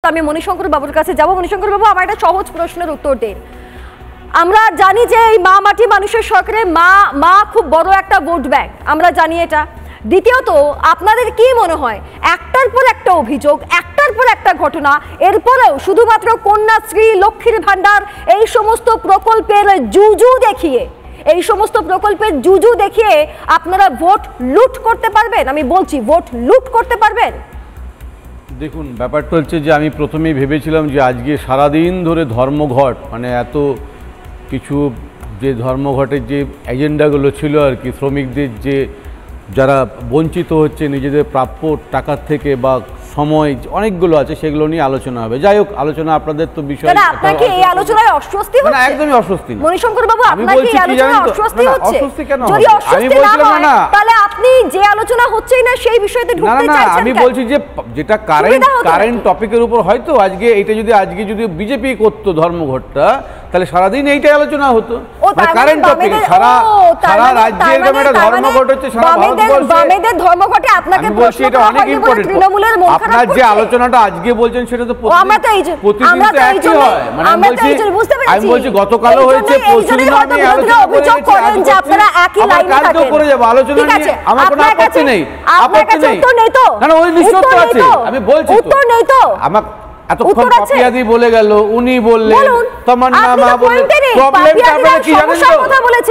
আমি মণিশঙ্কর বাবুর কাছে যাব। মণিশঙ্কর বাবু, আমার একটা সহজ প্রশ্নের উত্তর দিন। আমরা জানি যে এই মা মাটি মানুষের সরকারে মা খুব বড় একটা ভোট ব্যাংক, আমরা জানি এটা। দ্বিতীয়ত, আপনাদের কি মনে হয় একটার পর একটা অভিযোগ, একটার পর একটা ঘটনা, এরপরেও শুধুমাত্র কন্যাশ্রী, লক্ষ্মীর ভান্ডার এই সমস্ত প্রকল্পের জুজু দেখিয়ে আপনারা ভোট লুট করতে পারবেন? আমি বলছি ভোট লুট করতে পারবেন? দেখুন, ব্যাপারটা হচ্ছে যে আমি প্রথমেই ভেবেছিলাম যে আজকে সারাদিন ধরে ধর্মঘট, মানে এত কিছু যে ধর্মঘটের যে এজেন্ডাগুলো ছিল আর কি, শ্রমিকদের যে যারা বঞ্চিত হচ্ছে নিজেদের প্রাপ্য টাকার থেকে বা সময়, অনেকগুলো আছে, সেগুলো নিয়ে আলোচনা হবে। যাই হোক, আলোচনা আপনাদের তো বিষয়। আপনাকে এই আলোচনায় অস্বস্তি হচ্ছে? না, একদমই অস্বস্তি না। মণিশঙ্কর বাবু, আপনাকে এই আলোচনায় অস্বস্তি হচ্ছে? অস্বস্তি কেন? যদি অস্বস্তি না হয় তাহলে আপনি যে আলোচনা হচ্ছেই না সেই বিষয়তে ঢুকতে চাইছেন কেন? আমি বলছি যে যেটা কারেন্ট টপিকের উপর হয়তো আজকে এইটা যদি বিজেপি করতো ধর্মঘটটা, তাহলে সারাদিন এইটাই আলোচনা হতো। কারেন্ট টপিক সারা রাজ্যে এরকম একটা ধর্মঘট হচ্ছে, সারা ভারতবর্ষে বামেদের ধর্মঘটে আপনাকে বলছি এটা অনেক ইম্পর্টেন্ট। আপনার যে আলোচনাটা আজকে বলছেন সেটা তো প্রতিদিন তো একই হয়। মানে আমি বলছি গতকালও হয়েছে, পরশুদিন আমি আলোচনা করেন যে আপনারা একই লাইনে থাকেন। কালকেও করে যাব আলোচনা নিয়ে, আমার কোনো আপত্তি নেই। আপত্তি নেই তো? না, ওই নিশ্চয়তা আছে। আমি বলছি উত্তর নেই তো? আমার এতক্ষণ পাপিয়াদি বলে গেল, উনি বললেন, তমান্না মা বললেন। প্রবলেমটা আপনারা কি জানেন তো?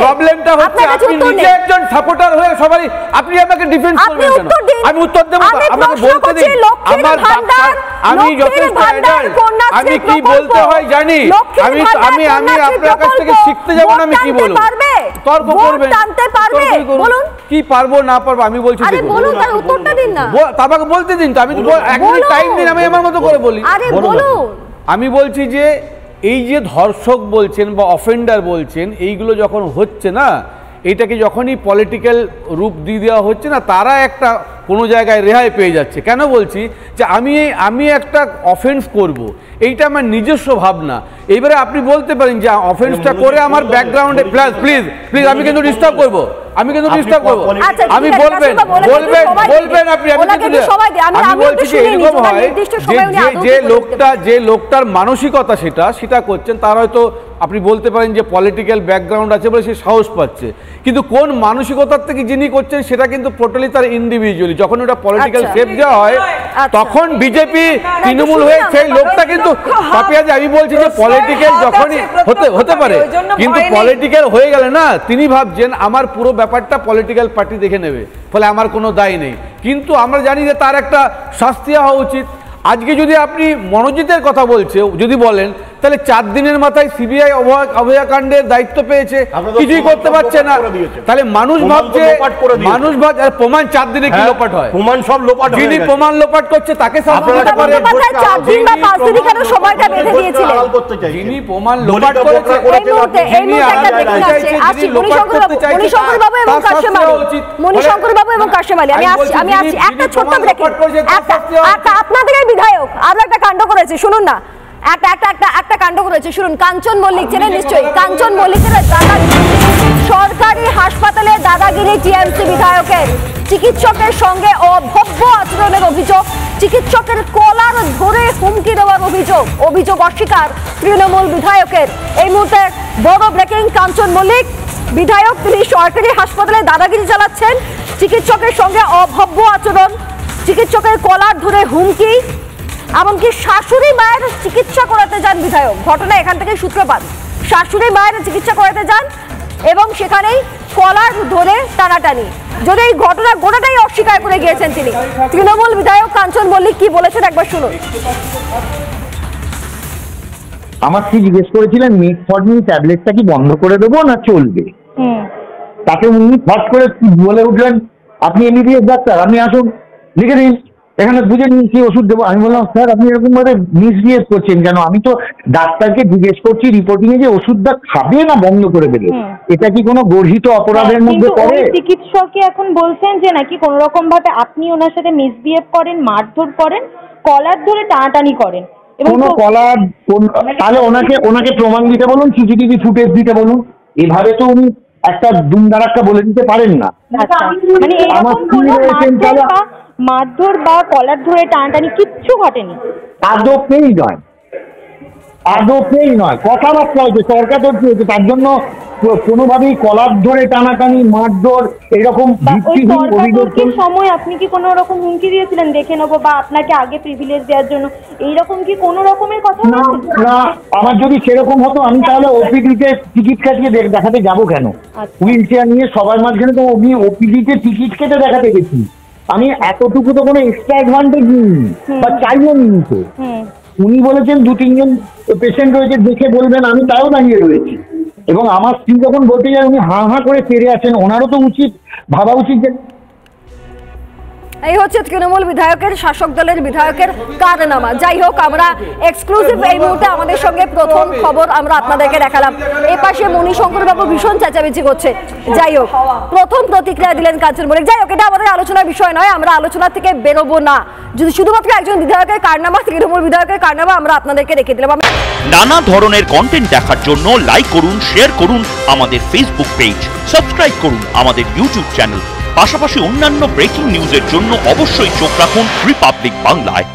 প্রবলেমটা হচ্ছে আপনি নিজে একজন সাপোর্টার হয়ে সবাই আপনি আমাকে ডিফেন্স করবেন কেন? আমি উত্তর দেব, আমাকে বলতে দিন। আমার ডাক্তার, আমি যথেষ্ট অ্যাডাল্ট, আমি কি বলতে হয় জানি। আমি আপনার কাছ থেকে শিখতে যাব না। আমি কি বলবো? তর্ক করবেন, বলুন কি পারবো না পারবো। আমি বলছি বলুন, তার উত্তরটা দিন না। আমাকে বলতে দিন তো, আমি এক মিনিট টাইম দিন, আমি আমার মতো করে বলি। আমি বলছি যে এই যে ধর্ষক বলছেন বা অফেন্ডার বলছেন, এইগুলো যখন হচ্ছে না, এটাকে যখনই পলিটিক্যাল রূপ দিয়ে দেওয়া হচ্ছে না, তারা একটা কোনো জায়গায় রেহাই পেয়ে যাচ্ছে। কেন বলছি যে আমি একটা অফেন্স করব, এইটা আমার নিজস্ব ভাবনা। এইবারে আপনি বলতে পারেন যে অফেন্সটা করে আমার ব্যাকগ্রাউন্ডে প্লিজ আমি কিন্তু ডিস্টার্ব করবো, আমি বলবেন আপনি। আমি বলছি যে এরকম হয় যে লোকটার মানসিকতা সেটা করছেন, তার হয়তো আপনি বলতে পারেন যে পলিটিক্যাল ব্যাকগ্রাউন্ড আছে বলে সে সাহস পাচ্ছে, কিন্তু কোন মানসিকতার থেকে যিনি করছেন সেটা কিন্তু টোটালি তার ইন্ডিভিজুয়ালি। যখন ওটা পলিটিক্যাল শেপ দেওয়া হয়, তখন বিজেপি তৃণমূল হয়ে সেই লোকটা কিন্তু পাপিয়াদি, আমি বলছি যে পলিটিক্যাল যখনই হতে পারে, কিন্তু পলিটিক্যাল হয়ে গেলে না, তিনি ভাবছেন আমার পুরো ব্যাপারটা পলিটিক্যাল পার্টি দেখে নেবে, ফলে আমার কোনো দায় নেই। কিন্তু আমরা জানি যে তার একটা শাস্তি হওয়া উচিত। আজকে যদি আপনি মনোজিতের কথা যদি বলেন, তাহলে 4 দিনের মাথায় সিবিআই অভয়াকাণ্ডের দায়িত্ব পেয়েছে, কিছুই করতে পারছে না। তাহলে মানুষ ভাবছে প্রমাণ 4 দিনে কি লোপাট হয়? প্রমাণ সব লোপাট, যিনি প্রমাণ লোপাট করছে তাকে শাস্তি দিতে পারে। যিনি প্রমাণ লোপাট করেছে, আপনাদের বিধায়ক আরো একটা কাণ্ড করেছে, শুনুন না, একটা কাণ্ড করেছে, শুনুন। কাঞ্চন মল্লিক চেনেন নিশ্চয়ই। কাঞ্চন মল্লিকের সরকারি হাসপাতালে দাদাগিরি টিএমসি বিধায়কের, চিকিৎসকের সঙ্গে অভব্য আচরণের অভিযোগ, চিকিৎসকের কলার ধরে হুমকি দেওয়ার অভিযোগ অস্বীকার তৃণমূল বিধায়কের। এই মুহূর্তে বড় ব্রেকিং, কাঞ্চন মল্লিক বিধায়ক, তিনি সরকারি হাসপাতালে দাদাগিরি চালাচ্ছেন, চিকিৎসকের সঙ্গে অভব্য আচরণ, চিকিৎসকের কলার ধরে হুমকি, এমনকি শাশুড়ি মায়ের চিকিৎসা করাতে যান বিধায়ক। ঘটনা এখান থেকে সূত্রপাত। শাশুড়ি মায়ের চিকিৎসা করাতে যান এবং সেখানেই কলার ধরে টানাটানি। যদি এই ঘটনা গোটাটাই অস্বীকার করে গিয়েছেন তিনি। তৃণমূল বিধায়ক কাঞ্চন মল্লিক কি বলেছেন একবার শুনুন। আমাকে জিজ্ঞেস করেছিলেন মেটফর্মিন ট্যাবলেটটা কি বন্ধ করে দেবো না চলবে। তাকে উনি ফট করে বলে উঠলেন, আপনি এমবিবিএস ডাক্তার, আপনি আসুন লিখে দিন, এখানে বুঝে নিন কি ওষুধ দেবো। আমি বললাম, স্যার আপনি এরকম ভাবে মিসবিহেভ করছেন কেন? আমি তো ডাক্তারকে জিজ্ঞেস করছি রিপোর্টিং এ যে ওষুধটা খাবে না বন্ধ করে দেবে, এটা কি কোনো গর্হিত অপরাধের মধ্যে পড়ে? চিকিৎসকই এখন বলছেন যে নাকি কোন রকম ভাবে আপনি ওনার সাথে মিসবিহেভ করেন, মারধর করেন, কলার ধরে টানাটানি করেন। কোনো তাহলে ওনাকে প্রমাণ দিতে বলুন, সিসিটিভি ফুটেজ দিতে বলুন। এভাবে তো উনি একটা দুমদারাক্কা বলে দিতে পারেন না। আচ্ছা, মানে আমার এরকম স্ত্রী কোনো রয়েছেন তাহলে মারধর বা কলার ধরে টানাটানি কিচ্ছু ঘটেনি? আদপেই নয়, আদপেই নয়, কথাবার্তা হয়েছে, তর্কাতর্কি হয়েছে, তার জন্য কোনোভাবেই কলার ধরে টানাটানি মারধর এরকম বা ওই ভিত্তিহীন অভিযোগ। তর্কাতর্কির সময় আপনি কি কোনো রকম হুমকি দিয়েছিলেন দেখে নেবো বা আপনাকে আগে প্রিভিলেজ দেওয়ার জন্য, এইরকম কি কোনো রকমের কথা না হয়েছে? না, আমার যদি সেরকম হতো আমি তাহলে ওপিডিতে টিকিট কাটিয়ে দেখাতে যাবো কেন? আচ্ছা। হুইল চেয়ার নিয়ে সবার মাঝখানে তো আমি ওপিডিতে টিকিট কেটে দেখাতে গেছি। আমি এতটুকু তো কোনো এক্সট্রা অ্যাডভান্টেজ নিইনি বা চাইও নিই তো। উনি বলেছেন 2-3 জন পেশেন্ট রয়েছে, দেখে বলবেন, আমি তাও দাঁড়িয়ে রয়েছি। এবং আমার স্ত্রী যখন বলতে যায় উনি হাঁ হাঁ করে তেড়ে আছেন, ওনারও তো উচিত ভাবা উচিত যে এই হচ্ছে তৃণমূল বিধায়কের, শাসক দলের বিধায়কের কারনামা। যাই হোক, আমরা এক্সক্লুসিভ এই মুহূর্তে আমাদের সঙ্গে প্রথম খবর আমরা আপনাদেরকে দেখালাম। এপাশে মণিশঙ্কর বাবু ভীষণ চেঁচামেচি করছে। যাই হোক, প্রথম প্রতিক্রিয়া দিলেন কাঞ্চন মল্লিক। যাই হোক, এটা আমাদের আলোচনার বিষয় নয়, আমরা আলোচনা থেকে বেরোবো না। যদি শুধুমাত্র একজন বিধায়কের কারনামা, তৃণমূল বিধায়কের কারনামা আমরা আপনাদেরকে রেখে দিলাম। নানা ধরনের কন্টেন্ট দেখার জন্য লাইক করুন, শেয়ার করুন আমাদের ফেসবুক পেজ, সাবস্ক্রাইব করুন আমাদের ইউটিউব চ্যানেল। পাশাপাশি অন্যান্য ব্রেকিং নিউজের জন্য অবশ্যই চোখ রাখুন রিপাবলিক বাংলায়।